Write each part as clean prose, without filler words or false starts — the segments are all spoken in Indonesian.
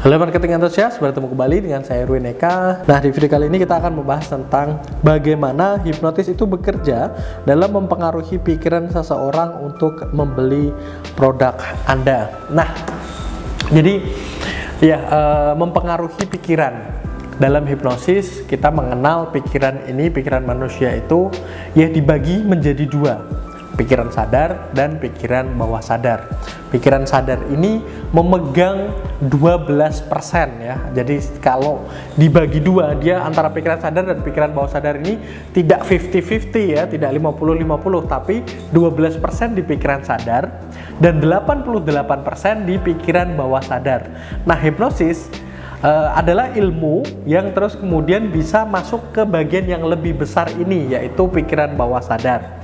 Halo marketing antusias, bertemu kembali dengan saya Erwin Eka. Nah, di video kali ini kita akan membahas tentang bagaimana hipnotis itu bekerja dalam mempengaruhi pikiran seseorang untuk membeli produk Anda. Nah, jadi mempengaruhi pikiran. Dalam hipnosis kita mengenal pikiran ini, pikiran manusia itu dibagi menjadi dua. Pikiran sadar dan pikiran bawah sadar. Pikiran sadar ini memegang 12% ya. Jadi kalau dibagi dua, dia antara pikiran sadar dan pikiran bawah sadar ini tidak 50-50 ya, tidak 50-50, tapi 12% di pikiran sadar dan 88% di pikiran bawah sadar. Nah, hipnosis adalah ilmu yang terus kemudian bisa masuk ke bagian yang lebih besar ini, yaitu pikiran bawah sadar.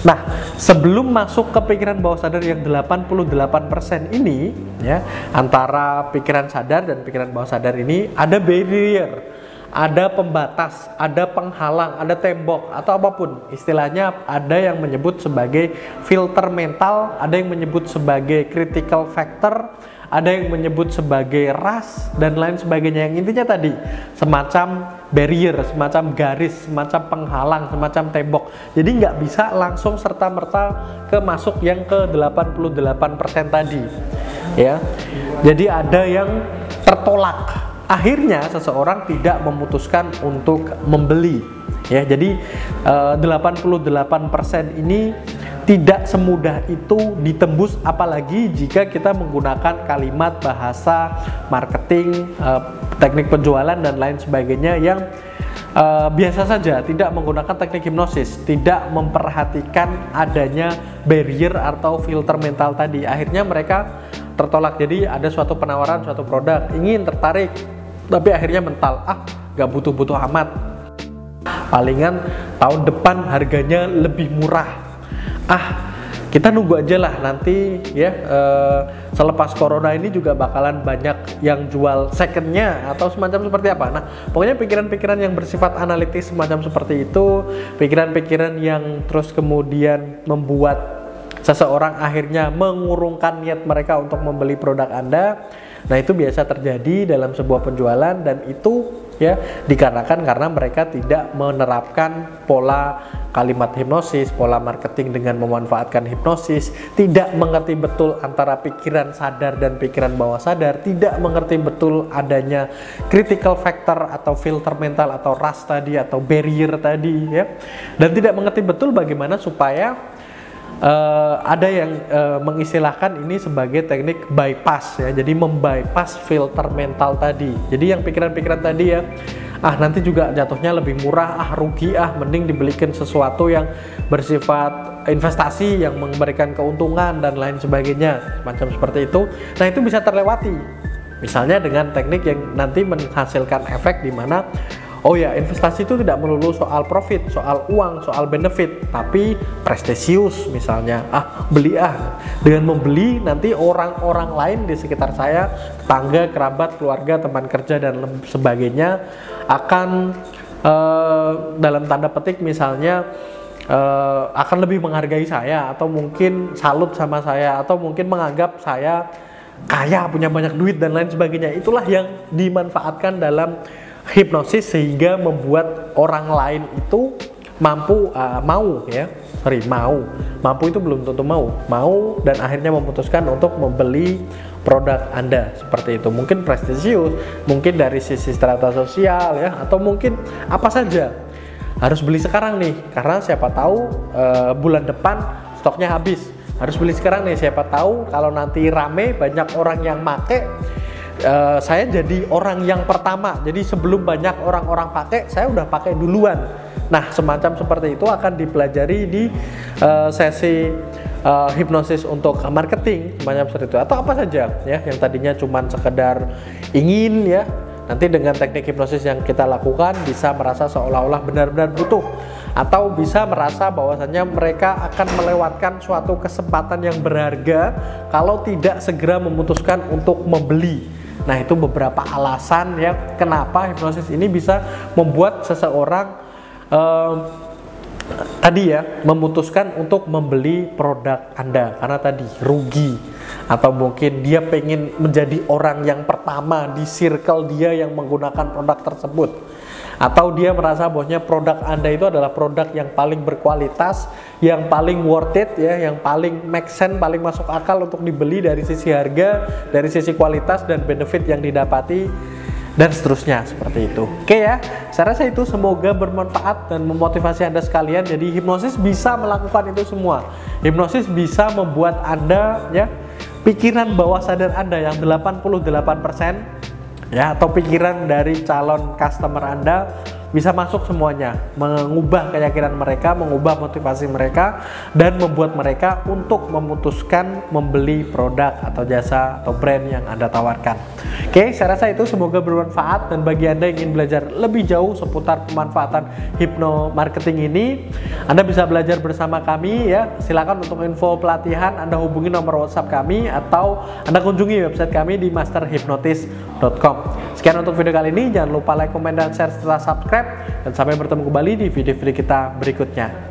Nah, sebelum masuk ke pikiran bawah sadar yang 88% ini ya, antara pikiran sadar dan pikiran bawah sadar ini ada barrier, ada pembatas, ada penghalang, ada tembok atau apapun. Istilahnya ada yang menyebut sebagai filter mental, ada yang menyebut sebagai critical factor, ada yang menyebut sebagai ras dan lain sebagainya. Yang intinya tadi semacam barrier, semacam garis, semacam penghalang, semacam tembok. Jadi nggak bisa langsung serta-merta masuk yang ke 88% tadi ya. Jadi ada yang tertolak. Akhirnya seseorang tidak memutuskan untuk membeli ya. Jadi 88% ini tidak semudah itu ditembus, apalagi jika kita menggunakan kalimat bahasa marketing, teknik penjualan dan lain sebagainya yang biasa saja, tidak menggunakan teknik hipnosis, tidak memperhatikan adanya barrier atau filter mental tadi. Akhirnya mereka tertolak. Jadi ada suatu penawaran, suatu produk, ingin tertarik, tapi akhirnya mental, gak butuh-butuh amat, palingan tahun depan harganya lebih murah. Kita nunggu aja lah nanti ya, selepas corona ini juga bakalan banyak yang jual secondnya atau semacam seperti apa. Nah, pokoknya pikiran-pikiran yang bersifat analitis semacam seperti itu, pikiran-pikiran yang terus kemudian membuat seseorang akhirnya mengurungkan niat mereka untuk membeli produk Anda. Nah, itu biasa terjadi dalam sebuah penjualan, dan itu ya dikarenakan karena mereka tidak menerapkan pola kalimat hipnosis, pola marketing dengan memanfaatkan hipnosis, tidak mengerti betul antara pikiran sadar dan pikiran bawah sadar, tidak mengerti betul adanya critical factor atau filter mental atau ras tadi atau barrier tadi ya, dan tidak mengerti betul bagaimana supaya ada yang mengistilahkan ini sebagai teknik bypass ya. Jadi membypass filter mental tadi. Jadi yang pikiran-pikiran tadi ya, nanti juga jatuhnya lebih murah, rugi, mending dibelikan sesuatu yang bersifat investasi yang memberikan keuntungan dan lain sebagainya, macam seperti itu. Nah, itu bisa terlewati. Misalnya dengan teknik yang nanti menghasilkan efek di mana investasi itu tidak melulu soal profit, soal uang, soal benefit, tapi prestisius misalnya. Beli dengan membeli nanti orang-orang lain di sekitar saya, tetangga, kerabat, keluarga, teman kerja dan sebagainya akan dalam tanda petik misalnya akan lebih menghargai saya, atau mungkin salut sama saya, atau mungkin menganggap saya kaya, punya banyak duit dan lain sebagainya. Itulah yang dimanfaatkan dalam hipnosis sehingga membuat orang lain itu mampu mampu itu belum tentu mau dan akhirnya memutuskan untuk membeli produk Anda seperti itu. Mungkin prestisius, mungkin dari sisi strata sosial ya, atau mungkin apa saja. Harus beli sekarang nih karena siapa tahu bulan depan stoknya habis. Harus beli sekarang nih, siapa tahu kalau nanti rame banyak orang yang make, saya jadi orang yang pertama. Jadi sebelum banyak orang-orang pakai, saya udah pakai duluan. Nah, semacam seperti itu akan dipelajari di sesi hipnosis untuk marketing, semacam seperti itu. Atau apa saja ya, yang tadinya cuman sekedar ingin ya, nanti dengan teknik hipnosis yang kita lakukan bisa merasa seolah-olah benar-benar butuh, atau bisa merasa bahwasannya mereka akan melewatkan suatu kesempatan yang berharga kalau tidak segera memutuskan untuk membeli. Nah, itu beberapa alasan ya kenapa hipnosis ini bisa membuat seseorang tadi ya memutuskan untuk membeli produk Anda, karena tadi rugi atau mungkin dia pengen menjadi orang yang pertama di circle dia yang menggunakan produk tersebut, atau dia merasa bahwasanya produk Anda itu adalah produk yang paling berkualitas, yang paling worth it ya, yang paling make sense, paling masuk akal untuk dibeli dari sisi harga, dari sisi kualitas dan benefit yang didapati, dan seterusnya seperti itu. Oke ya, saya rasa itu semoga bermanfaat dan memotivasi Anda sekalian. Jadi hipnosis bisa melakukan itu semua. Hipnosis bisa membuat Anda ya, pikiran bawah sadar Anda yang 88% ya, atau pikiran dari calon customer Anda bisa masuk semuanya, mengubah keyakinan mereka, mengubah motivasi mereka, dan membuat mereka untuk memutuskan membeli produk atau jasa atau brand yang Anda tawarkan. Oke, saya rasa itu semoga bermanfaat, dan bagi Anda yang ingin belajar lebih jauh seputar pemanfaatan hipno marketing ini, Anda bisa belajar bersama kami ya. Silakan untuk info pelatihan Anda hubungi nomor WhatsApp kami atau Anda kunjungi website kami di masterhypnotis.com. Sekian untuk video kali ini, jangan lupa like, komen, dan share serta subscribe, dan sampai bertemu kembali di video-video kita berikutnya.